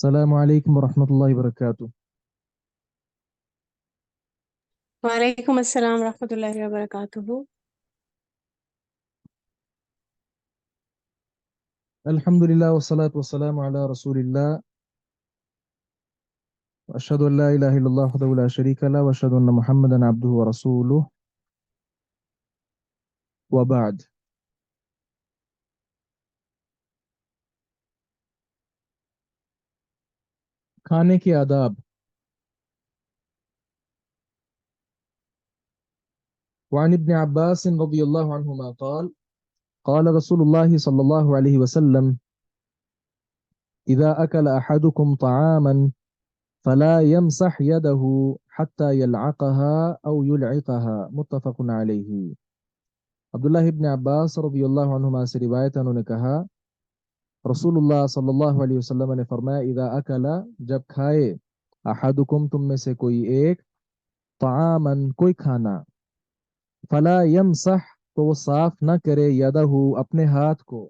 السلام علیکم ورحمۃ اللہ وبرکاتہ۔ وعلیکم السلام ورحمۃ اللہ وبرکاتہ۔ الحمد للہ والصلاة والسلام علی رسول اللہ، اشہد ان لا الہ الا اللہ وحدہ لا شریک لہ واشہد ان محمدا عبدہ ورسولہ، وبعد۔ کھانے کے آداب۔ وعن ابن عباس رضی اللہ عنہما قال قال رسول اللہ صلی اللہ علیہ وسلم اذا اکل احدکم طعاما فلا يمسح يده حتى يلعقها او يلعقها، متفق علیہ۔ عبداللہ ابن عباس رضی اللہ عنہما سے روایت ہے، انہوں نے کہا رسول اللہ صلی اللہ علیہ وسلم نے فرمایا اذا اکلا، جب کھائے، احدکم، تم میں سے کوئی ایک، طعامن، کوئی کھانا، فلا یمسح، تو وہ صاف نہ کرے، یدہ، اپنے ہاتھ کو،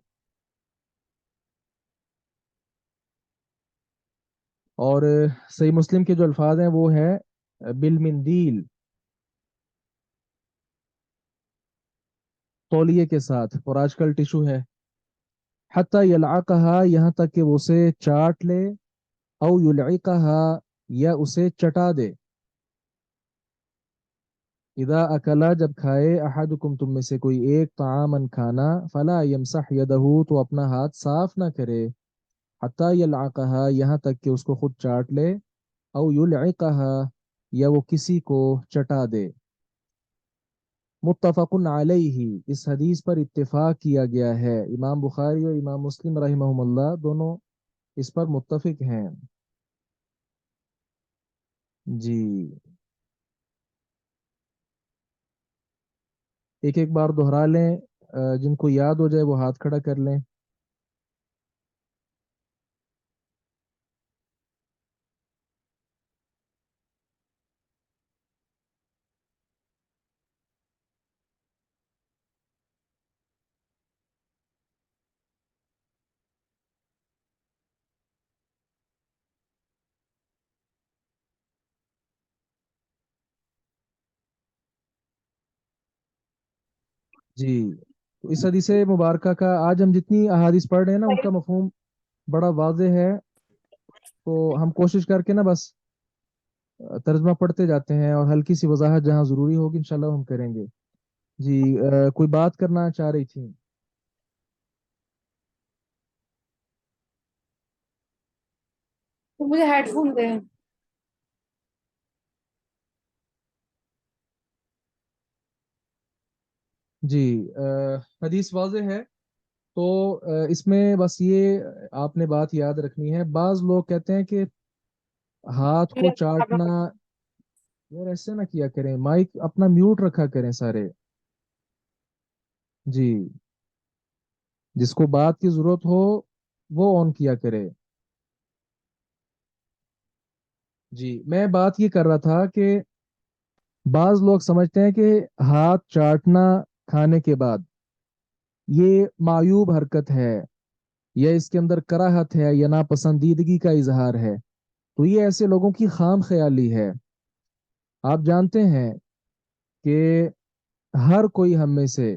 اور صحیح مسلم کے جو الفاظ ہیں وہ ہے بالمندیل، تولیے کے ساتھ، اور آج کل ٹشو ہے، حتی یلعقہا، یہاں تک کہ وہ اسے چاٹ لے، او یلعقہا، یا اسے چٹا دے۔ اذا اکلا، جب کھائے، احدکم، تم میں سے کوئی ایک، طعامن، کھانا، فلا یمسح یدہ، تو اپنا ہاتھ صاف نہ کرے، حتی یلعقہا، یہاں تک کہ اس کو خود چاٹ لے، او یلعقہا، یا وہ کسی کو چٹا دے۔ متفق علیہ، اس حدیث پر اتفاق کیا گیا ہے، امام بخاری اور امام مسلم رحمہم اللہ دونوں اس پر متفق ہیں۔ جی، ایک ایک بار دہرا لیں، جن کو یاد ہو جائے وہ ہاتھ کھڑا کر لیں۔ جی، تو اس حدیث مبارکہ کا آج ہم جتنی احادیث پڑھ رہے ہیں نا، ان کا مفہوم بڑا واضح ہے، تو ہم کوشش کر کے نا بس ترجمہ پڑھتے جاتے ہیں، اور ہلکی سی وضاحت جہاں ضروری ہوگی انشاءاللہ ہم کریں گے۔ جی، کوئی بات کرنا چاہ رہی تھی؟ تو مجھے ہیڈ فون دے۔ جی، حدیث واضح ہے، تو اس میں بس یہ آپ نے بات یاد رکھنی ہے، بعض لوگ کہتے ہیں کہ ہاتھ کو چاٹنا، یار ایسے نہ کیا کریں، مائک اپنا میوٹ رکھا کریں سارے۔ جی، جس کو بات کی ضرورت ہو وہ آن کیا کرے۔ جی، میں بات یہ کر رہا تھا کہ بعض لوگ سمجھتے ہیں کہ ہاتھ چاٹنا کھانے کے بعد یہ معیوب حرکت ہے، یا اس کے اندر کراہت ہے، یا ناپسندیدگی کا اظہار ہے، تو یہ ایسے لوگوں کی خام خیالی ہے۔ آپ جانتے ہیں کہ ہر کوئی ہم میں سے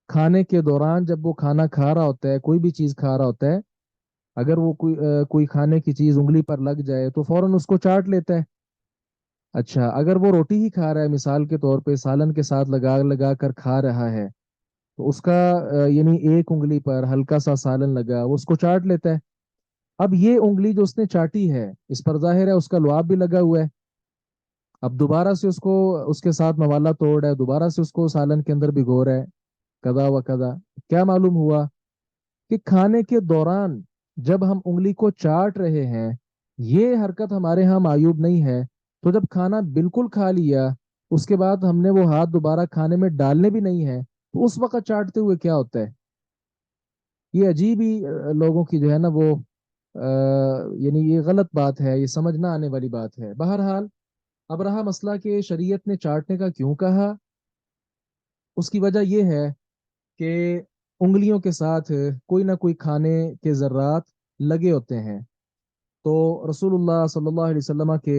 کھانے کے دوران جب وہ کھانا کھا رہا ہوتا ہے، کوئی بھی چیز کھا رہا ہوتا ہے، اگر وہ کوئی کھانے کی چیز انگلی پر لگ جائے تو فوراً اس کو چاٹ لیتا ہے۔ اچھا، اگر وہ روٹی ہی کھا رہا ہے، مثال کے طور پہ سالن کے ساتھ لگا لگا کر کھا رہا ہے، تو اس کا یعنی ایک انگلی پر ہلکا سا سالن لگا، وہ اس کو چاٹ لیتا ہے۔ اب یہ انگلی جو اس نے چاٹی ہے، اس پر ظاہر ہے اس کا لعاب بھی لگا ہوا ہے، اب دوبارہ سے اس کو اس کے ساتھ موالا توڑ ہے، دوبارہ سے اس کو سالن کے اندر بھگو رہا ہے، کدا و کدا۔ کیا معلوم ہوا کہ کھانے کے دوران جب ہم انگلی کو چاٹ رہے ہیں، یہ حرکت ہمارے ہاں معیوب نہیں ہے، تو جب کھانا بالکل کھا لیا، اس کے بعد ہم نے وہ ہاتھ دوبارہ کھانے میں ڈالنے بھی نہیں ہے، تو اس وقت چاٹتے ہوئے کیا ہوتا ہے؟ یہ عجیب ہی لوگوں کی جو ہے نا وہ یعنی یہ غلط بات ہے، یہ سمجھ نہ آنے والی بات ہے۔ بہرحال، اب رہا مسئلہ کہ شریعت نے چاٹنے کا کیوں کہا، اس کی وجہ یہ ہے کہ انگلیوں کے ساتھ کوئی نہ کوئی کھانے کے ذرات لگے ہوتے ہیں، تو रसूलुल्लाह सल्लल्लाहु अलैहि वसल्लम के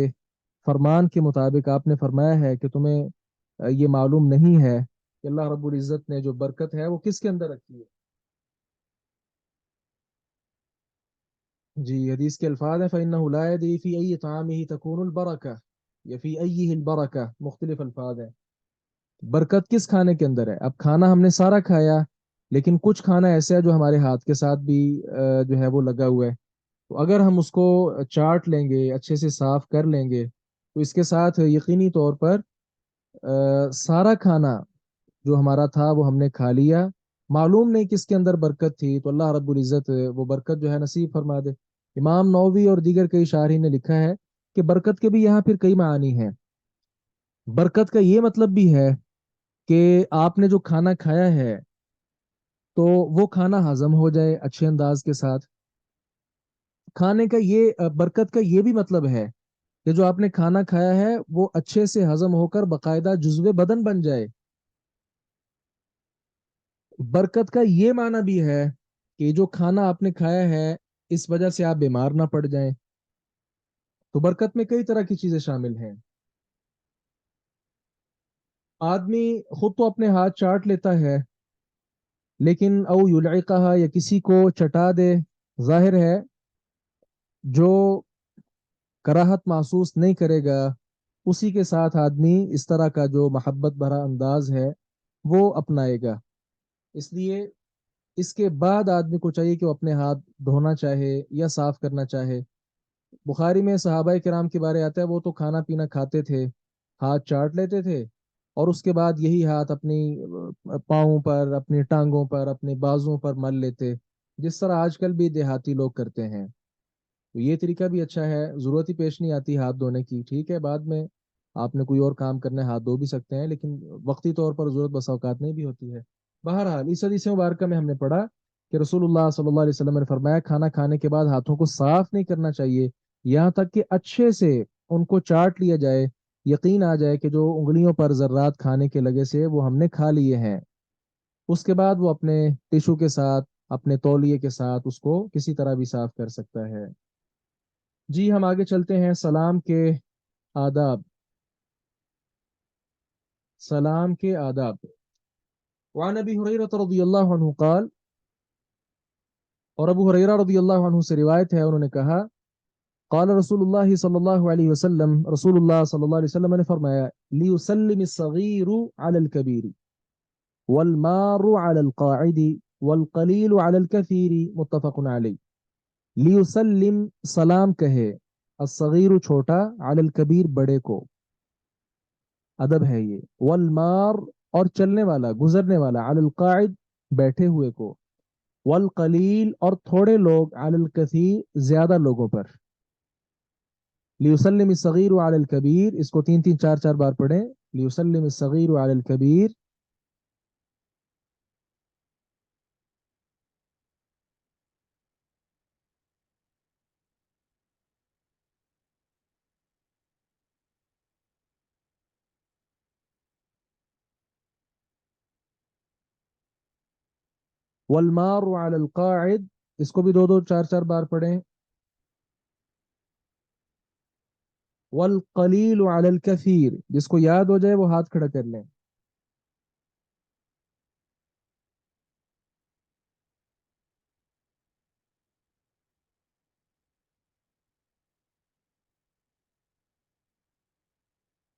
फरमान के मुताबिक आपने फरमाया है कि तुम्हें ये मालूम नहीं है कि अल्लाह रब्बुल इज़्ज़त ने जो बरकत है वो किसके अंदर रखी है। जी, हदीस के अल्फाज हैं फ़इन्नहु ला यदरी फ़ी अय्यि तामिही तकूनुल बरका या फ़ी अय्यिहिल बरका, मुख्तलिफ अल्फाज हैं। बरकत किस खाने के अंदर है। अब खाना हमने सारा खाया, लेकिन कुछ खाना ऐसा है जो हमारे हाथ के साथ भी जो है वो लगा हुआ है। तो अगर हम उसको चाट लेंगे, अच्छे से साफ कर लेंगे, तो इसके साथ यकीनी तौर पर सारा खाना जो हमारा था वो हमने खा लिया। मालूम नहीं किसके अंदर बरकत थी, तो अल्लाह रब्बुल इज़्ज़त वो बरकत जो है नसीब फरमा दे। इमाम नौवी और दीगर कई शायरीन ने लिखा है कि बरकत के भी यहाँ फिर कई मानी हैं। बरकत का ये मतलब भी है कि आपने जो खाना खाया है तो वो खाना हजम हो जाए अच्छे अंदाज के साथ। खाने का ये बरकत का ये भी मतलब है कि जो आपने खाना खाया है वो अच्छे से हजम होकर बाकायदा जुज़्वे बदन बन जाए। बरकत का ये माना भी है कि जो खाना आपने खाया है इस वजह से आप बीमार ना पड़ जाएं। तो बरकत में कई तरह की चीजें शामिल हैं। आदमी खुद तो अपने हाथ चाट लेता है, लेकिन औ युलइक़हा या किसी को चटा दे, जाहिर है जो कराहत महसूस नहीं करेगा उसी के साथ आदमी इस तरह का जो मोहब्बत भरा अंदाज है वो अपनाएगा। इसलिए इसके बाद आदमी को चाहिए कि वो अपने हाथ धोना चाहे या साफ करना चाहे। बुखारी में सहाबाए किराम के बारे आता है, वो तो खाना पीना खाते थे, हाथ चाट लेते थे, और उसके बाद यही हाथ अपनी पाँवों पर, अपनी टांगों पर, अपने बाजुओं पर मल लेते, जिस तरह आजकल भी देहाती लोग करते हैं। तो ये तरीका भी अच्छा है, ज़रूरत ही पेश नहीं आती हाथ धोने की। ठीक है, बाद में आपने कोई और काम करना है हाथ धो भी सकते हैं, लेकिन वक्ती तौर पर ज़रूरत बसा औकात नहीं भी होती है। बहरहाल इस हदीस मुबारक में हमने पढ़ा कि रसूलुल्लाह सल्लल्लाहु अलैहि वसल्लम ने फरमाया खाना खाने के बाद हाथों को साफ नहीं करना चाहिए, यहाँ तक कि अच्छे से उनको चाट लिया जाए, यकीन आ जाए कि जो उंगलियों पर जर्रात खाने के लगे से वो हमने खा लिए हैं। उसके बाद वो अपने टिशू के साथ, अपने तौलिए के साथ उसको किसी तरह भी साफ कर सकता है। जी, हम आगे चलते हैं सलाम के आदाब। सलाम के आदाब। वअन अबी हुरैरा रज़ियल्लाहु अन्हु क़ाल, और अबू हुरैरा रज़ियल्लाहु अन्हु से रिवायत है, उन्होंने कहा क़ाल रसूलुल्लाह सल्लल्लाहु अलैहि वसल्लम, रसूलुल्लाह सल्लल्लाहु अलैहि वसल्लम ने फरमाया लियुसल्लिम अस्सगीरु अलल कबीर वल मारु अलल क़ाइद वल क़लीलु अलल कसीर, मुत्तफ़क़ुन अलैह। लियुसल्लिम सलाम कहे, अस्सगीरु छोटा, अलल कबीर बड़े को, अदब है ये। वल मार और चलने वाला, गुजरने वाला, अलल काइद बैठे हुए को, वल कलील और थोड़े लोग, अलल कसीर ज्यादा लोगों पर। लियुसल्लिम सगीर अलल कबीर, इसको तीन तीन चार चार बार पढ़ें। लियुसल्लिम सगीर अलल कबीर, वल मार अलल काइद, इसको भी दो दो चार चार बार पढ़ें। वल कलील अलल कसीर, जिसको याद हो जाए वो हाथ खड़ा कर लें।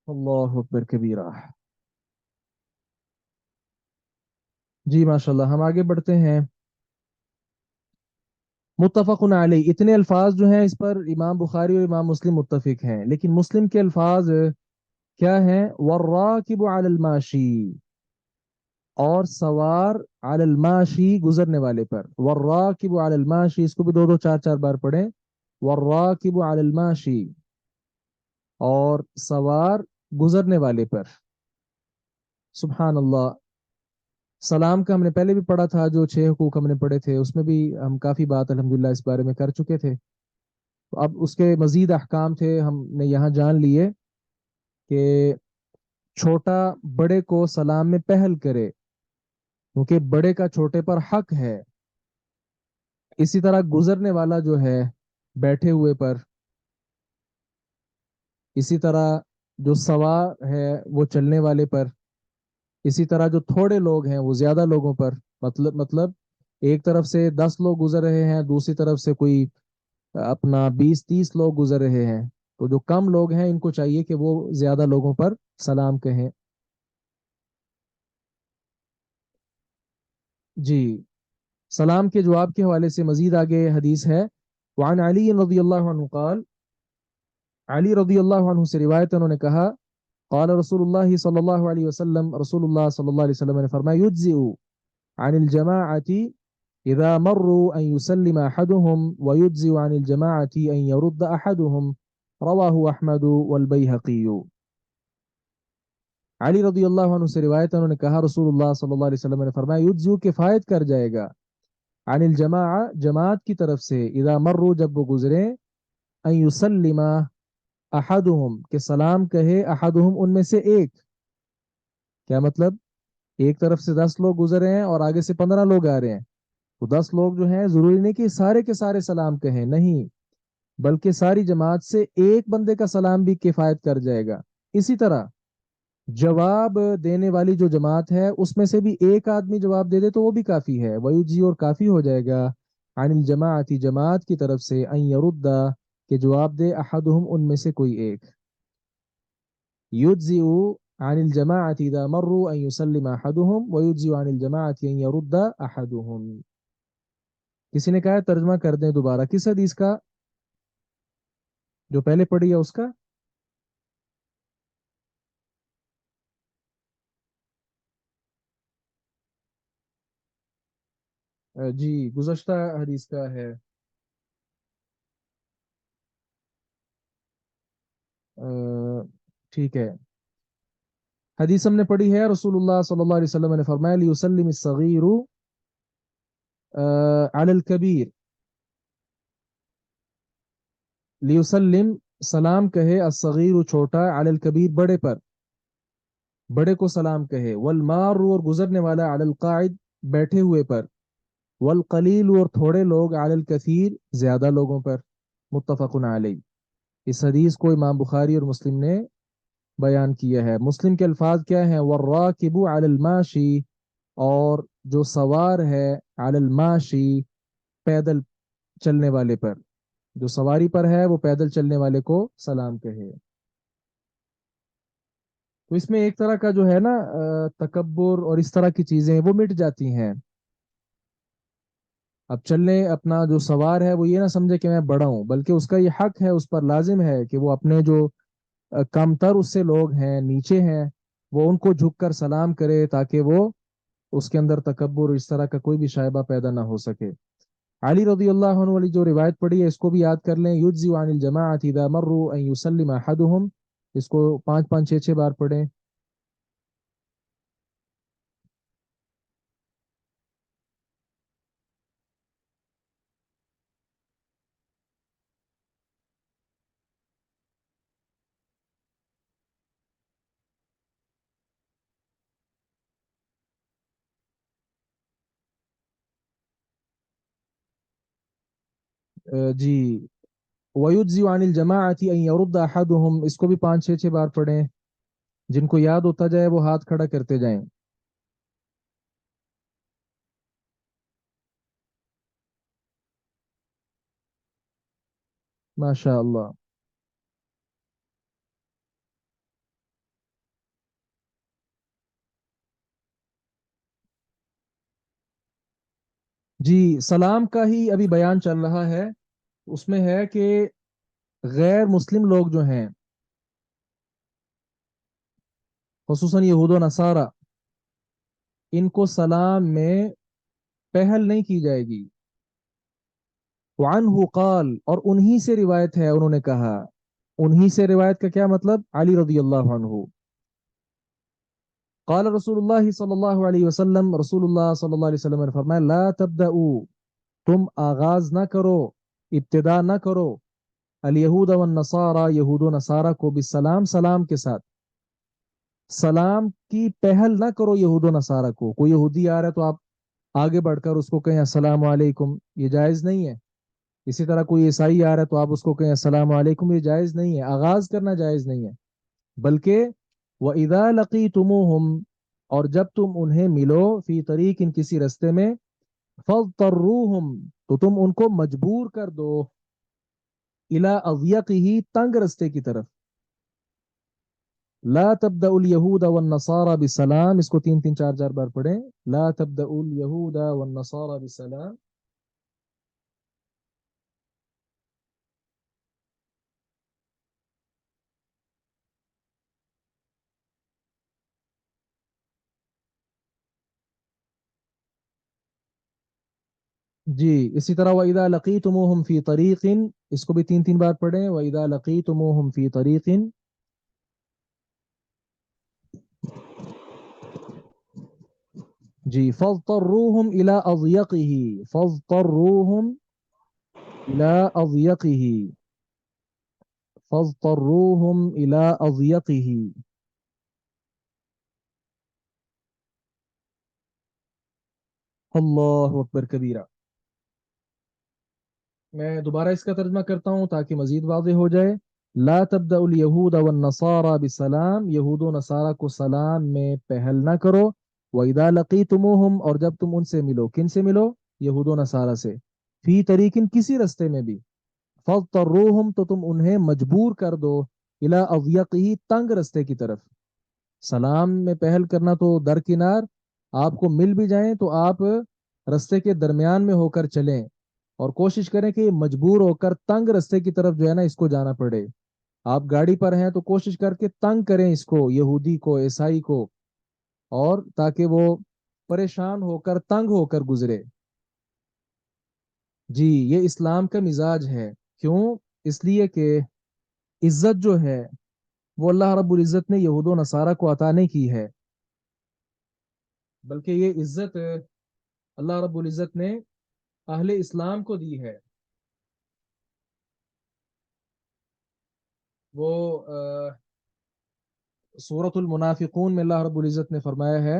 अल्लाहु अकबर कबीरा। जी माशाल्लाह, हम आगे बढ़ते हैं। मुत्तफ़क़ुन अलैह, इतने अल्फाज जो हैं इस पर इमाम बुखारी और इमाम मुस्लिम मुत्तफिक हैं, लेकिन मुस्लिम के अल्फाज क्या हैं। वर्राकिबु अलल माशी, और सवार अलल माशी गुजरने वाले पर। वर्राकिबु अलल माशी, इसको भी दो दो चार चार बार पढ़ें। वर्राकिबु अलल माशी, और सवार गुजरने वाले पर। सुभान अल्लाह। सलाम का हमने पहले भी पढ़ा था, जो छह हुकूक हमने पढ़े थे उसमें भी हम काफ़ी बात अल्हम्दुलिल्लाह इस बारे में कर चुके थे। तो अब उसके मजीद अहकाम थे, हमने यहाँ जान लिए कि छोटा बड़े को सलाम में पहल करे, क्योंकि बड़े का छोटे पर हक है। इसी तरह गुजरने वाला जो है बैठे हुए पर, इसी तरह जो सवार है वो चलने वाले पर, इसी तरह जो थोड़े लोग हैं वो ज्यादा लोगों पर। मतलब एक तरफ से 10 लोग गुजर रहे हैं, दूसरी तरफ से कोई अपना 20-30 लोग गुजर रहे हैं, तो जो कम लोग हैं इनको चाहिए कि वो ज्यादा लोगों पर सलाम कहें। जी। सलाम के जवाब के हवाले से मजीद आगे हदीस है। वान अली रदी अल्लाह अन्हु क़ाल, अली रदी अल्लाह अन्हु से रिवायत है, उन्होंने कहा क़ाल रसूलुल्लाह सल्लल्लाहु अलैहि वसल्लम, रसूलुल्लाह सल्लल्लाहु अलैहि वसल्लम ने फरमाया युज्जिउ अनिल जमाअती इज़ा मर्रू अन युसल्लिम अहदुहुम व युज्जिउ अनिल जमाअती अन यरुद्द अहदुहुम, रवाहु अहमद वल बैहक़ी। अली रदी अल्लाह अन्हु से रिवायत है, उन्होंने कहा रसूलुल्लाह सल्लल्लाहु अलैहि वसल्लम ने फरमाया युज्जु किफायत कर जाएगा, अनिल जमाआ जमात की तरफ से, इदा मर्रू जब वो गुजरे, अन युसल्लिमा अहदुहुम के सलाम कहे, अहदुहुम उनमें से एक। क्या मतलब? एक तरफ से 10 लोग गुजरे हैं और आगे से 15 लोग आ रहे हैं, तो 10 लोग जो हैं जरूरी नहीं कि सारे के सारे सलाम कहें, नहीं, बल्कि सारी जमात से एक बंदे का सलाम भी किफायत कर जाएगा। इसी तरह जवाब देने वाली जो जमात है उसमें से भी एक आदमी जवाब दे दे तो वो भी काफी है, वयुजी और काफी हो जाएगा। अनिल जमाअती जमात की तरफ से, अन यरुद्दा के जवाब दे, अहदुहुम उनमें से कोई एक। युज्जिउ अनिल जमाअती इदा मर्रू अन युसल्लिम अहदुहुम वयुज्जिउ अनिल जमाअती अन यरुद्दा अहदुहुम। किसी ने कहा है तर्जमा कर दें दोबारा, किस हदीस का? जो पहले पढ़ी है उसका? जी, गुज़श्ता हदीस का है। ठीक है। हदीस हमने पढ़ी है, रसूलुल्लाह सल्लल्लाहु अलैहि वसल्लम ने फरमाया लियुसल्लिम अस्सगीरु अलल कबीर, लियुसल्लिम सलाम कहे, अस्सगीरु छोटा, अलल कबीर बड़े पर, बड़े को सलाम कहे, वल मारू और गुजरने वाला, अलल काइद बैठे हुए पर, वल कलील और थोड़े लोग, अलल कसीर ज्यादा लोगों पर। मुत्तफकुन अलैह। इस हदीस को इमाम बुखारी और मुस्लिम ने बयान किया है। मुस्लिम के अल्फाज क्या हैं? वर्राकिबु अलल माशी, और जो सवार है, अलल माशी पैदल चलने वाले पर, जो सवारी पर है वो पैदल चलने वाले को सलाम कहे। तो इसमें एक तरह का जो है ना तकब्बुर और इस तरह की चीजें वो मिट जाती हैं। अब चलने अपना जो सवार है वो ये ना समझे कि मैं बड़ा हूं, बल्कि उसका ये हक है, उस पर लाजिम है कि वो अपने जो कमतर उससे लोग हैं, नीचे हैं, वो उनको झुककर सलाम करे, ताकि वो उसके अंदर तकब्बुर इस तरह का कोई भी शायबा पैदा ना हो सके। अली रदी अल्लाह अन्हु वाली जो रिवायत पढ़ी है इसको भी याद कर लें, युज्जी अनिल जमाअत इदा मर्रू अन युसल्लिम अहदुहुम। इसको 5 5 6 6 बार पढ़ें। जी। वयुज्जी अनिल जमाअती अन यरुद्द अहदुहुम, इसको भी 5 6 6 बार पढ़ें। जिनको याद होता जाए वो हाथ खड़ा करते जाएं। माशा अल्लाह। जी, सलाम का ही अभी बयान चल रहा है। उसमें है कि गैर मुस्लिम लोग जो हैं, खुसूसन यहूद व नसारा, इनको सलाम में पहल नहीं की जाएगी। वअन्हु क़ाल, और उन्हीं से रिवायत है, उन्होंने कहा। उन्हीं से रिवायत का क्या मतलब? अली रदी अल्लाह अन्हु। क़ाल रसूलुल्लाह सल्लल्लाहु अलैहि वसल्लम, रसूलुल्लाह सल्लल्लाहु अलैहि वसल्लम ने फरमाया ला तब्दउ, तुम आगाज ना करो, इब्तिदा ना करो, अल यहूद व नसारा, यहूद व नसारा को भी सलाम, सलाम के साथ, सलाम की पहल ना करो यहूद व नसारा को। कोई यहूदी आ रहा है तो आप आगे बढ़कर उसको कहें अस्सलाम वालेकुम, ये जायज नहीं है। اسی طرح کوئی عیسائی آ رہا ہے تو آپ اس کو کہیں السلام علیکم، یہ جائز نہیں ہے، آغاز کرنا جائز نہیں ہے، بلکہ وَإِذَا لَقِيتُمُوهُمْ، اور جب تم انہیں ملو، فی طریق، ان کسی رستے میں، فَاضْطَرُّوهُمْ، تو تم ان کو مجبور کر دو، اِلَىٰ أَضْيَقِهِ، تنگ رستے کی طرف، لا تبدأ اليهود والنصارى بالسلام، اس کو تین تین چار چار بار پڑھیں، لا تبدأ اليهود والنصارى بالسلام. جی اسی طرح وَإِذَا لَقِيتُمُوهُمْ فِي طَرِيقٍ، اس کو بھی تین تین بار پڑھیں، وَإِذَا لَقِيتُمُوهُمْ فِي طَرِيقٍ. جی فَاضْطَرُّوهُمْ إِلَىٰ أَضْيَقِهِ، فَاضْطَرُّوهُمْ إِلَىٰ أَضْيَقِهِ، فَاضْطَرُّوهُمْ إِلَىٰ أَضْيَقِهِ. اللہ اکبر کبیرہ. میں دوبارہ اس کا ترجمہ کرتا ہوں تاکہ مزید واضح ہو جائے. لا تبدأ اليہود والنصارى بسلام، یہود و نصارہ کو سلام میں پہل نہ کرو. وَإِذَا لَقِيتُمُوهُمْ، اور جب تم ان سے ملو، کن سے ملو؟ یہود و نصارہ سے. فی طریقن، کسی رستے میں بھی. فَاضْطَرُّوهُمْ، تو تم انہیں مجبور کر دو، إِلَىٰ أَضْيَقِهِ، تنگ رستے کی طرف. سلام میں پہل کرنا تو درکنار، آپ کو مل بھی جائیں تو آپ رستے کے درمیان میں ہو کر چلیں، اور کوشش کریں کہ مجبور ہو کر تنگ رستے کی طرف جو ہے نا اس کو جانا پڑے. آپ گاڑی پر ہیں تو کوشش کر کے تنگ کریں اس کو، یہودی کو، عیسائی کو، اور تاکہ وہ پریشان ہو کر، تنگ ہو کر گزرے. جی یہ اسلام کا مزاج ہے. کیوں؟ اس لیے کہ عزت جو ہے وہ اللہ رب العزت نے یہود و نصارہ کو عطا نہیں کی ہے، بلکہ یہ عزت اللہ رب العزت نے اہل اسلام کو دی ہے. وہ سورۃ المنافقون میں اللہ رب العزت نے فرمایا ہے،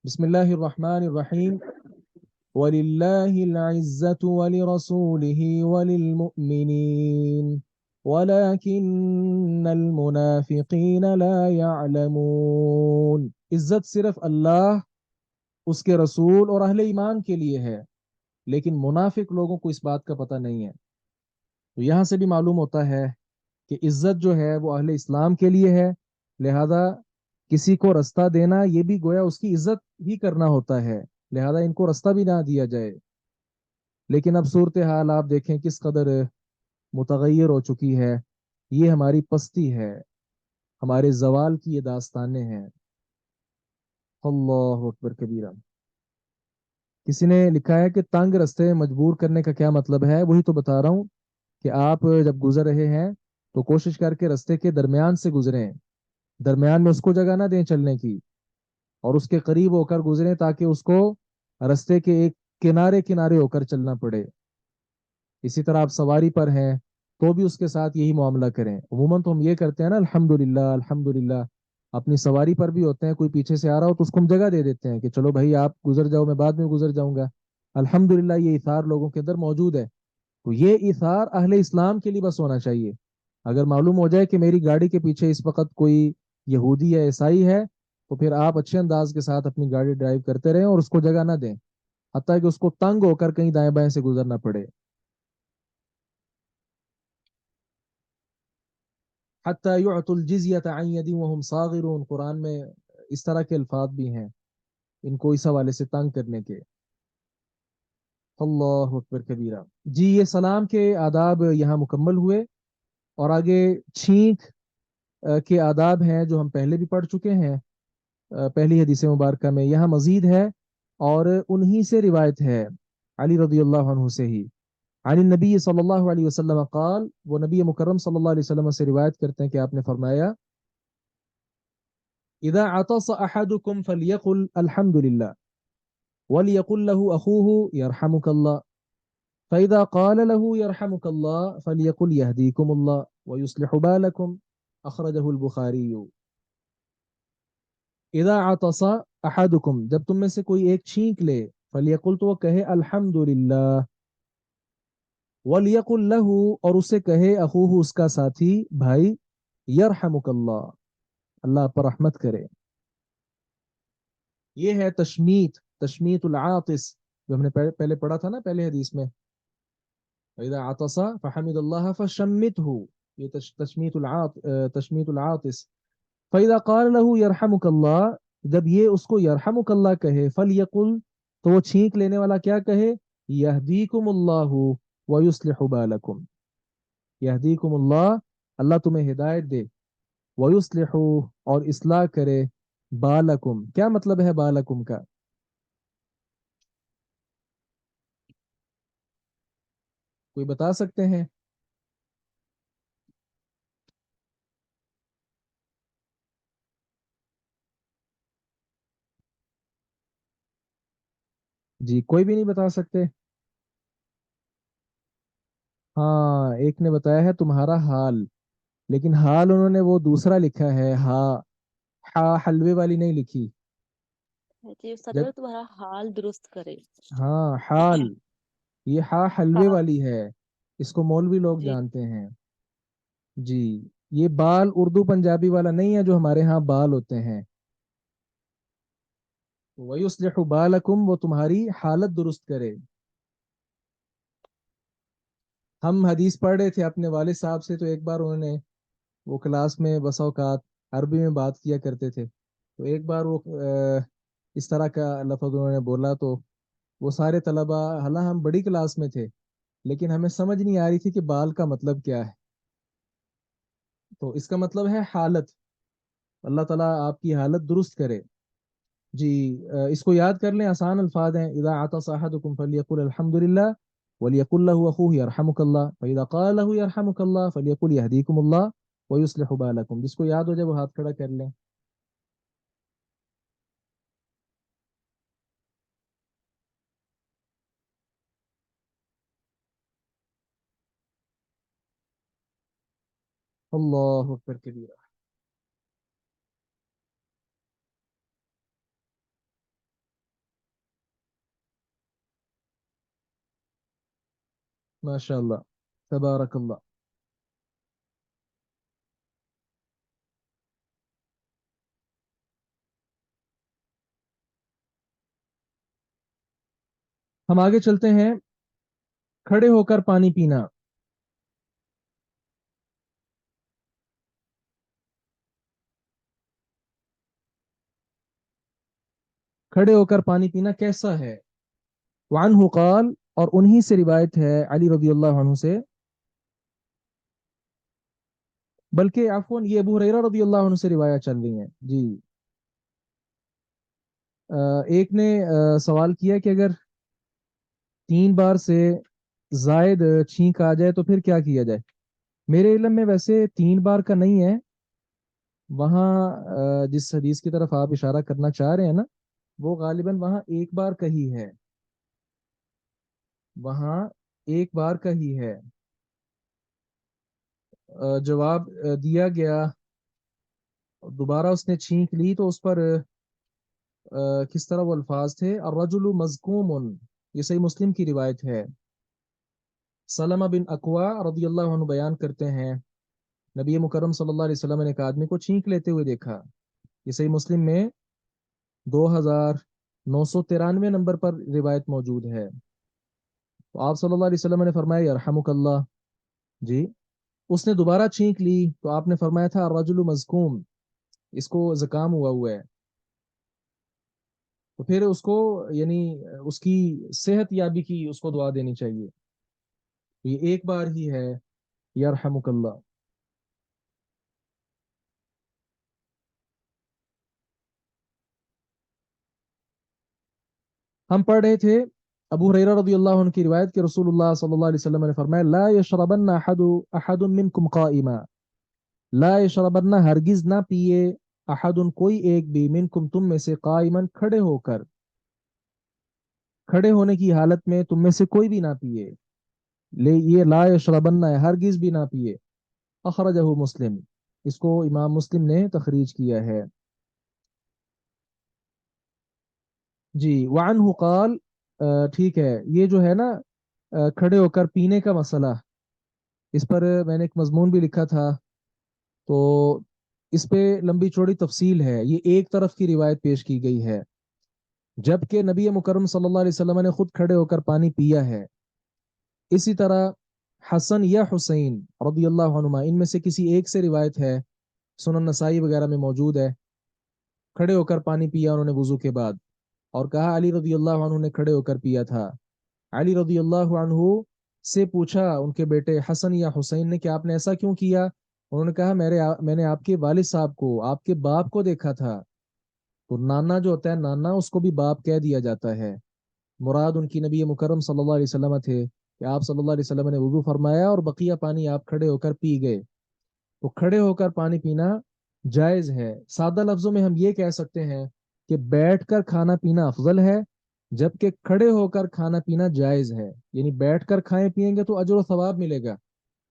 بسم اللہ الرحمن الرحیم، وَلِلَّهِ الْعِزَّةُ وَلِرَسُولِهِ وَلِلْمُؤْمِنِينَ وَلَكِنَّ الْمُنَافِقِينَ لَا يَعْلَمُونَ. عزت صرف اللہ، اس کے رسول اور اہل ایمان کے لیے ہے، لیکن منافق لوگوں کو اس بات کا پتہ نہیں ہے. تو یہاں سے بھی معلوم ہوتا ہے کہ عزت جو ہے وہ اہل اسلام کے لیے ہے، لہذا کسی کو رستہ دینا یہ بھی گویا اس کی عزت ہی کرنا ہوتا ہے، لہذا ان کو رستہ بھی نہ دیا جائے. لیکن اب صورتحال آپ دیکھیں کس قدر متغیر ہو چکی ہے. یہ ہماری پستی ہے، ہمارے زوال کی یہ داستانیں ہیں. اللہ اکبر کبیرہ. کسی نے لکھا ہے کہ تنگ رستے مجبور کرنے کا کیا مطلب ہے، وہی تو بتا رہا ہوں کہ آپ جب گزر رہے ہیں تو کوشش کر کے رستے کے درمیان سے گزریں، درمیان میں اس کو جگہ نہ دیں چلنے کی، اور اس کے قریب ہو کر گزریں تاکہ اس کو رستے کے ایک کنارے کنارے ہو کر چلنا پڑے. اسی طرح آپ سواری پر ہیں تو بھی اس کے ساتھ یہی معاملہ کریں. عموماً تو ہم یہ کرتے ہیں نا، الحمدللہ الحمدللہ، اپنی سواری پر بھی ہوتے ہیں، کوئی پیچھے سے آ رہا ہو تو اس کو ہم جگہ دے دیتے ہیں کہ چلو بھائی آپ گزر جاؤ، میں بعد میں گزر جاؤں گا. الحمدللہ یہ ایثار لوگوں کے اندر موجود ہے. تو یہ ایثار اہل اسلام کے لیے بس ہونا چاہیے. اگر معلوم ہو جائے کہ میری گاڑی کے پیچھے اس وقت کوئی یہودی یا عیسائی ہے تو پھر آپ اچھے انداز کے ساتھ اپنی گاڑی ڈرائیو کرتے رہیں اور اس کو جگہ نہ دیں، حتیٰ کہ اس کو تنگ ہو کر کہیں دائیں بائیں سے گزرنا پڑے. حتیٰ یعطوا الجزیۃ عن ید وهم صاغرون، قرآن میں اس طرح کے الفاظ بھی ہیں ان کو اس حوالے سے تنگ کرنے کے. اللہ اکبر کبیرہ. جی یہ سلام کے آداب یہاں مکمل ہوئے، اور آگے چھینک کے آداب ہیں جو ہم پہلے بھی پڑھ چکے ہیں پہلی حدیث مبارکہ میں. یہاں مزید ہے اور انہی سے روایت ہے علی رضی اللہ عنہ سے ہی، عن النبی صلی اللہ علیہ وسلم قال، وہ نبی مکرم صلی اللہ علیہ وسلم سے روایت کرتے ہیں کہ آپ نے فرمایا، اذا عطس احدكم فليقل الحمد لله وليقل له اخوه يرحمك الله، فاذا قال له يرحمك الله فليقل يهديكم الله ويصلح بالكم، اخرجه البخاری. اذا عطس احدكم، جب تم میں سے کوئی ایک چھینک لے، فلیقل، تو وہ کہے الحمد للہ. वलियकुल लहू, और उसे कहे अखूहु, उसका साथी भाई, यरहमुकल्लाह, अल्लाह पर रहमत करे। ये है तशमीत, तशमीतुल आतिस, जो हमने पहले पढ़ा था ना, पहले हदीस में, इदा आतसा फहमिदल्लाह फशम्मितहु। ये तशमीतुल आतिस। फैदा क़ाल लहू यरहमुकल्लाह, जब ये उसको यरहमुकल्लाह कहे, फलयकुल, तो वो छींक लेने वाला क्या कहे, यहदीकुमुल्लाहु व युस्लिहु बालकुम। यहदीकुमुल्लाह, अल्लाह तुम्हें हिदायत दे, व युस्लिहु, और इस्लाह करे, बालकुम, क्या मतलब है बालकुम का? कोई बता सकते हैं? जी, कोई भी नहीं बता सकते? हाँ, एक ने बताया है तुम्हारा हाल, लेकिन हाल उन्होंने वो दूसरा लिखा है, हा, हा हलवे वाली नहीं लिखी। जी उस्ताद जब, बोले तुम्हारा हाल दुरुस्त करे। हाँ हाल, ये हा हलवे हाँ वाली है, इसको मौलवी लोग जी। जानते हैं। जी, ये बाल उर्दू पंजाबी वाला नहीं है जो हमारे यहाँ बाल होते हैं। वयुस्लिहु बालकुम, वो तुम्हारी हालत दुरुस्त करे। हम हदीस पढ़ रहे थे अपने वालिद साहब से, तो एक बार उन्होंने, वो क्लास में बसा औकात अरबी में बात किया करते थे, तो एक बार वो इस तरह का लफ्ज़ उन्होंने बोला, तो वो सारे तलबा, हालांकि हम बड़ी क्लास में थे, लेकिन हमें समझ नहीं आ रही थी कि बाल का मतलब क्या है। तो इसका मतलब है हालत, अल्लाह ताला आपकी हालत दुरुस्त करे। जी, इसको याद कर लें, आसान अल्फाज हैं। इदा अतस अहदुकुम फलियकुल अल्हम्दुलिल्लाह वलियकुल लहु अखूहु यरहमुकल्लाह, फइदा क़ाल लहु यरहमुकल्लाह फलियकुल यहदीकुमुल्लाह व युस्लिहु बालकुम। जिसको याद हो जाए वो हाथ खड़ा कर लें। अल्लाह अकबर कबीरा। माशाअल्लाह, तबारकल्लाह। हम आगे चलते हैं। खड़े होकर पानी पीना। खड़े होकर पानी पीना कैसा है? वानहु क़ाल, और उन्हीं से रिवायत है, अली रजी अल्लाह अन्हु से, बल्कि अफवन ये अबू हुरैरा रजी अल्लाह अन्हु से रिवायत चल रही है जी। एक ने सवाल किया कि अगर 3 बार से जायद छींक आ जाए तो फिर क्या किया जाए? मेरे इल्म में वैसे 3 बार का नहीं है। वहाँ जिस हदीस की तरफ आप इशारा करना चाह रहे हैं ना, वो गालिबन वहाँ 1 बार का ही है, वहाँ 1 बार का ही है। जवाब दिया गया, दोबारा उसने छींक ली तो उस पर किस तरह वो अल्फाज थे, अर्रजुलु मज़कूमुन, ये सही मुस्लिम की रिवायत है। सलमा बिन अकवा रदियल्लाहु अन्हु बयान करते हैं, नबी मुकर्रम सल्लल्लाहु अलैहि वसल्लम ने एक आदमी को छींक लेते हुए देखा। ये सही मुस्लिम में 2993 नंबर पर रिवायत मौजूद है। तो आप सल्लल्लाहु अलैहि वसल्लम ने फरमाया यरहमुकल्लाह। जी, उसने दोबारा छींक ली तो आपने फरमाया था अर्रजुलु मज़कूम, इसको जुकाम हुआ हुआ है। तो फिर उसको, यानी उसकी सेहत याबी की उसको दुआ देनी चाहिए। तो ये 1 बार ही है, यरहमुकल्लाह। हम पढ़ रहे थे अबू हुरैरा रदियल्लाहु अन्हु की रिवायत कि रसूलुल्लाह सल्लल्लाहु अलैहि वसल्लम ने फरमाया, ला यशरबन्ना अहदुन मिनकुम काइमा, ला यशरबन्ना, हरगिज ना पिए, अहदुन, कोई एक भी, मिनकुम, तुम में से, काइमन, खड़े होकर, खड़े होने की हालत में तुम में से कोई भी ना पिए। ले, ये ला यशरबन्ना है, हरगिज भी ना पिए। अखरजहु मुस्लिम, इसको इमाम मुस्लिम ने तखरीज किया है। जी, वानहु काल, ठीक है, ये जो है ना, खड़े होकर पीने का मसला, इस पर मैंने एक मजमून भी लिखा था। तो इस पे लंबी चौड़ी तफसील है। ये एक तरफ की रिवायत पेश की गई है, जबकि नबी मुकरम सल्लल्लाहु अलैहि वसल्लम ने खुद खड़े होकर पानी पिया है। इसी तरह हसन या हुसैन रदी अल्लाह अनुमा, इनमें से किसी एक से रिवायत है, सुनन नसाई वगैरह में मौजूद है, खड़े होकर पानी पिया उन्होंने वजू के बाद, और कहा अली रदी अल्लाह अन्हु ने खड़े होकर पिया था। अली रदी अल्लाह अन्हु से पूछा उनके बेटे हसन या हुसैन ने कि आपने ऐसा क्यों किया। उन्होंने कहा मैंने आपके वालिद साहब को, आपके बाप को देखा था। तो नाना जो होता है, नाना उसको भी बाप कह दिया जाता है। मुराद उनकी नबी मुकरम सल्लल्लाहु अलैहि वसल्लम थे कि आप सल्लल्लाहु अलैहि वसल्लम ने वुजू फरमाया और बकिया पानी आप खड़े होकर पी गए। तो खड़े होकर पानी पीना जायज है। सादा लफ्जों में हम ये कह सकते हैं कि बैठकर खाना पीना अफजल है, जबकि खड़े होकर खाना पीना जायज है। यानी बैठकर खाएं पिएंगे तो अजर व सवाब मिलेगा,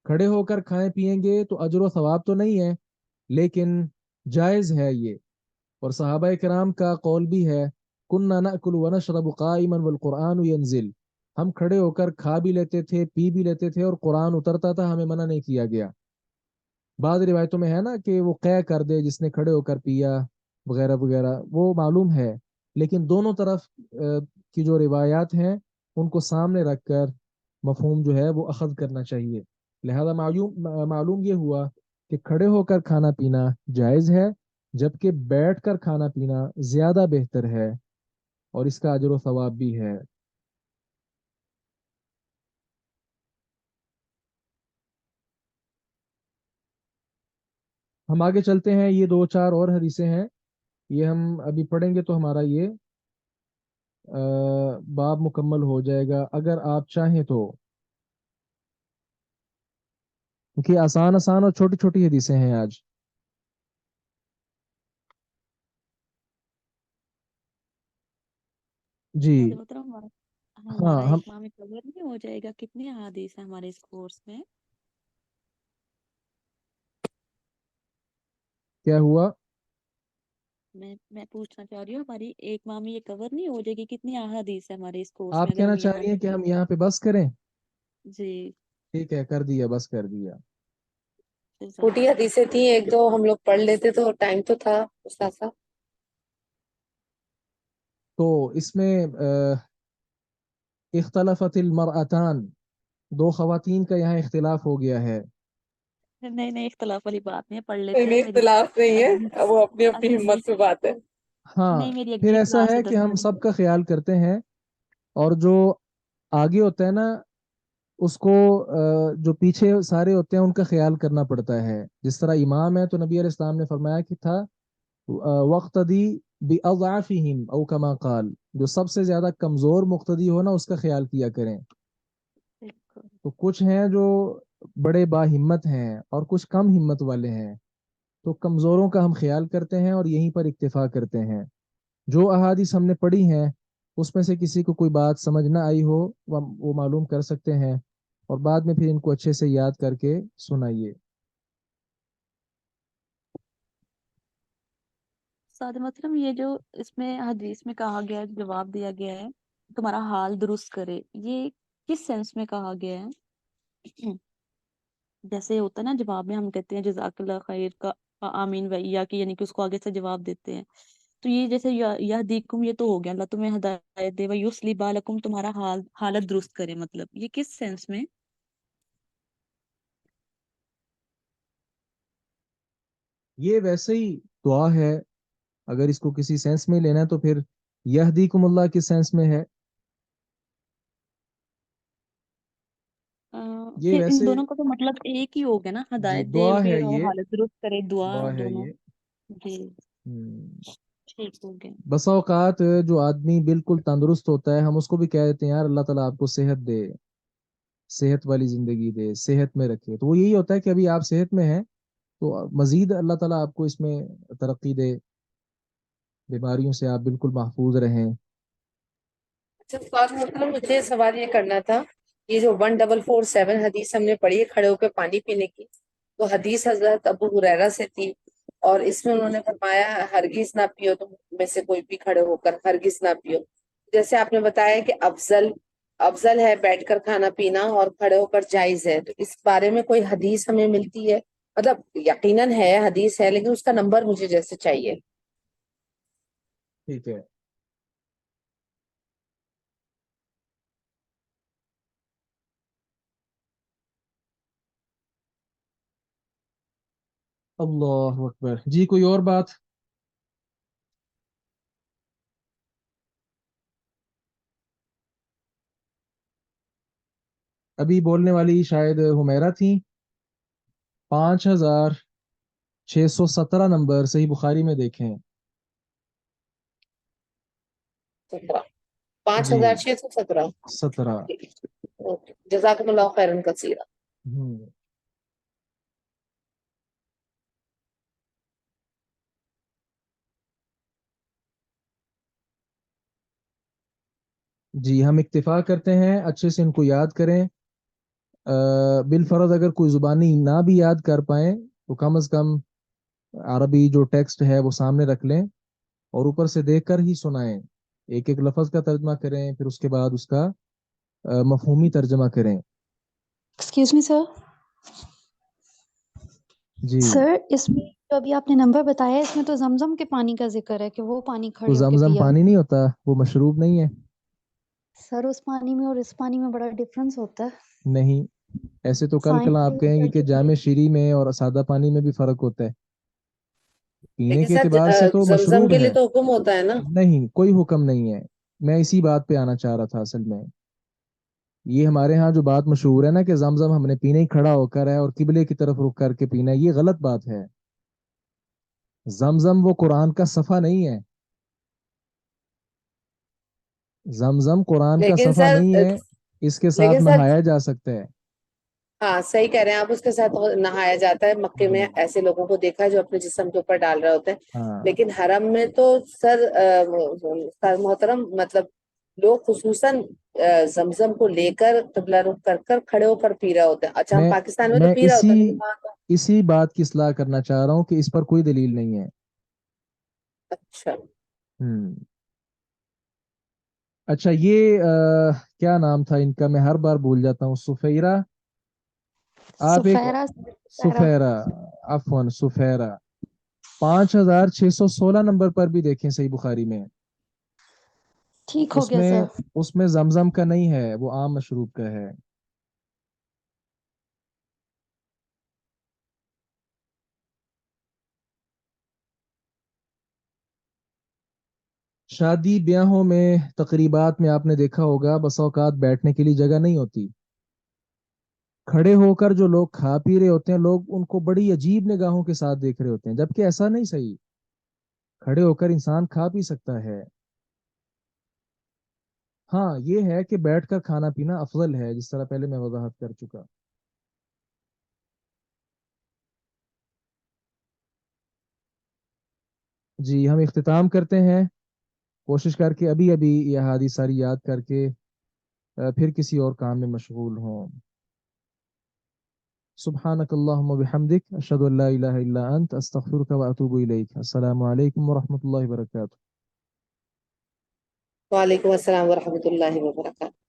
खड़े होकर खाएं पिएंगे तो अजर व सवाब तो नहीं है, लेकिन जायज है ये। और सहाबा किराम का कौल भी है, कुन्ना नअकुलु व नशरबु काइमन वल कुरआन यंजिल, हम खड़े होकर खा भी लेते थे, पी भी लेते थे, और कुरान उतरता था, हमें मना नहीं किया गया। बाद रिवायतों में है ना कि वो क़ै कर दे जिसने खड़े होकर पिया, वगैरह वगैरह, वो मालूम है। लेकिन दोनों तरफ की जो रिवायात हैं उनको सामने रखकर मफहूम जो है वो अखज़ करना चाहिए। लिहाजा मालूम मालूम ये हुआ कि खड़े होकर खाना पीना जायज़ है, जबकि बैठकर खाना पीना ज़्यादा बेहतर है, और इसका अजर व सवाब भी है। हम आगे चलते हैं। ये दो चार और हदीसें हैं, ये हम अभी पढ़ेंगे तो हमारा ये बाब मुकम्मल हो जाएगा अगर आप चाहें तो, क्योंकि आसान आसान और छोटी छोटी हदीसें हैं आज। अरे जी। मतलब हमारा हाँ हमारा हम, एक माह में कवर नहीं हो जाएगा? कितने अहादीस है हमारे इस कोर्स में? क्या हुआ? मैं पूछना चाह रही हूँ, हमारी एक माह में ये कवर नहीं हो जाएगी? कितनी अहादीस है हमारे इस कोर्स आप में अगर कहना हम चाह यहाँ रही हैं से कि हम पढ़ें? यहाँ पे बस करें? जी। ठीक है, कर दिया, बस कर दिया। छोटी जज़ाकल्लाह। हदीसें थी, एक दो हम लोग पढ़ लेते तो टाइम तो था उसका सा। तो इसमें इख्तलफतिल मरअतान, दो खवातीन का यहाँ इख्तिलाफ हो गया है। नहीं नहीं, इख्तलाफ वाली बात नहीं है, पढ़ कोई लेते हैं। भी मेरी इख्तिलाफ नहीं अगली है, वो अपनी अपनी अगली हिम्मत पे बात है। नहीं, हाँ, मेरी फिर अगली ऐसा क्लास है है कि हम 10वीं। सबका ख्याल करते हैं, और जो आगे होता है ना उसको, जो पीछे सारे होते हैं उनका ख्याल करना पड़ता है। जिस तरह इमाम है तो नबी अलैहि सलाम ने फरमाया कि था वक्तदी बिअज़आफिहिम औ कमा काल, जो सबसे ज्यादा कमजोर मुक्तदी हो ना उसका ख्याल किया करें। बिल्कुल। तो कुछ हैं जो बड़े बाहिम्मत हैं और कुछ कम हिम्मत वाले हैं, तो कमजोरों का हम ख्याल करते हैं और यहीं पर इक्तिफा करते हैं। जो अहादीस हमने पढ़ी हैं उसमें से किसी को कोई बात समझ ना आई हो, वो मालूम कर सकते हैं, और बाद में फिर इनको अच्छे से याद करके सुनाइए। साथ मतलब ये जो इसमें हदीस में कहा गया है, जवाब दिया गया है, तुम्हारा हाल दुरुस्त करे, ये किस सेंस में कहा गया है? जैसे होता है ना, जवाब में हम कहते हैं जजाकल्ला खैर का आमीन वैया की, यानी कि उसको आगे से जवाब देते हैं। तो ये जैसे यह दीकुम, ये तो हो गया अल्लाह तुम्हें हदायत दे, व युस्ली बालकुम, तुम्हारा हालत दुरुस्त करे, मतलब ये किस सेंस में? ये वैसे ही दुआ है। अगर इसको किसी सेंस में लेना है तो फिर यहदीकुमुल्लाह किस सेंस में है। अ, ये फिर इन वैसे, दोनों का तो मतलब एक ही हो गया ना, जी, हदायत दे दुआ भी है और ये, हालत दुरुस्त करे, दुआ दुआ है दोनों। ये। जी। हम्म, ठीक हो गया। बसा औकात जो आदमी बिल्कुल तंदुरुस्त होता है हम उसको भी कह देते हैं यार अल्लाह ताला आपको सेहत दे, सेहत वाली जिंदगी दे, सेहत में रखे। तो वो यही होता है कि अभी आप सेहत में हैं तो मजीद अल्लाह ताला आपको इसमें तरक्की दे, बीमारियों से आप बिल्कुल महफूज रहें। अच्छा, स्वाद मतलब मुझे सवाल ये करना था, ये जो 1447 हदीस हमने पढ़ी है खड़े होकर पानी पीने की, तो हदीस हजरत अबू हुरैरा से थी, और इसमें उन्होंने फरमाया हरगिज ना पियो, तुम में से कोई भी खड़े होकर हरगिज ना पियो। जैसे आपने बताया कि अफजल افضل ہے بیٹھ کر کھانا پینا اور کھڑے ہو کر جائز ہے، تو اس بارے میں کوئی حدیث ہمیں ملتی ہے؟ مطلب یقیناً ہے، حدیث ہے، لیکن اس کا نمبر مجھے جیسے چاہیے. ٹھیک ہے. اللہ اکبر. جی کوئی اور بات؟ ابھی بولنے والی شاید حمیرہ تھیں. 5617 نمبر صحیح بخاری میں دیکھیں. 17. 5617. 17. جزاکم اللہ خیرن کثیرا. ہوں. جی ہم اکتفا کرتے ہیں، اچھے سے ان کو یاد کریں. بالفرض اگر کوئی زبانی نہ بھی یاد کر پائیں تو کم از کم عربی جو ٹیکسٹ ہے وہ سامنے رکھ لیں اور اوپر سے دیکھ کر ہی سنائیں. ایک ایک لفظ کا ترجمہ کریں، پھر اس کے بعد اس کا مفہومی ترجمہ کریں. ایکسکیوز می سر. جی سر اس میں جو ابھی آپ نے نمبر بتایا ہے، اس میں تو زمزم کے پانی کا ذکر ہے کہ وہ پانی تو کھڑے ہو کے زمزم پیا. پانی نہیں ہوتا، وہ مشروب نہیں ہے. سر اس پانی میں اور اس پانی میں بڑا ڈفرنس ہوتا ہے. نہیں، ایسے تو کل کل آپ کہیں گے کہ سائنس. جامع شیریں میں اور سادہ پانی میں بھی فرق ہوتا ہے. پینے لیکن کے سر اعتبار سے تو زمزم مشروب کے لیے ہے. تو حکم ہوتا ہے نا. نہیں، کوئی حکم نہیں ہے. میں اسی بات پہ آنا چاہ رہا تھا اصل میں. یہ ہمارے ہاں جو بات مشہور ہے نا کہ زمزم ہم نے پینے ہی کھڑا ہو کر ہے اور قبلے کی طرف رخ کر کے پینا ہے، یہ غلط بات ہے. زمزم وہ قرآن کا صفحہ نہیں ہے. زمزم قرآن کا لیکن صفحہ سر نہیں ہے. اس کے ساتھ لیکن سر نہایا جا سکتا ہے. ہاں صحیح کہہ رہے ہیں آپ، اس کے ساتھ نہایا جاتا ہے. مکے جی میں ایسے لوگوں کو دیکھا ہے جو اپنے جسم کے اوپر ڈال رہے ہوتے ہیں. ہاں. لیکن حرم میں تو سر محترم مطلب لوگ خصوصاً زمزم کو لے کر قبلہ رخ کر کر کھڑے ہو کر پی رہے ہوتے ہیں. اچھا ہم میں پاکستان میں تو میں پی رہے اسی ہوتے ہیں لیکن وہاں تو اسی بات کی اصلاح کرنا چاہ رہا ہوں کہ اس پر کوئی دلیل نہیں ہے. اچھا. ہوں. اچھا یہ کیا نام تھا ان کا، میں ہر بار بھول جاتا ہوں. سفیرہ. آپ ایک سفیرہ. سفیرہ. عفواً سفیرہ. 5616 نمبر پر بھی دیکھیں صحیح بخاری میں. ٹھیک ہو اس گیا میں سر. اس میں زمزم کا نہیں ہے، وہ عام مشروب کا ہے. شادی بیاہوں میں تقریبات میں آپ نے دیکھا ہوگا بس اوقات بیٹھنے کے لیے جگہ نہیں ہوتی. کھڑے ہو کر جو لوگ کھا پی رہے ہوتے ہیں، لوگ ان کو بڑی عجیب نگاہوں کے ساتھ دیکھ رہے ہوتے ہیں، جبکہ ایسا نہیں صحیح. کھڑے ہو کر انسان کھا پی سکتا ہے. ہاں یہ ہے کہ بیٹھ کر کھانا پینا افضل ہے، جس طرح پہلے میں وضاحت کر چکا. جی ہم اختتام کرتے ہیں، کوشش کر کے ابھی ابھی یہ احادیث ساری یاد کر کے پھر کسی اور کام میں مشغول ہوں. سبحانك اللهم وبحمدك أشهد أن لا إله إلا أنت أستغفرك وأتوب إليك. السلام عليكم ورحمة الله وبركاته. وعلیکم السلام ورحمۃ اللہ وبرکاتہ.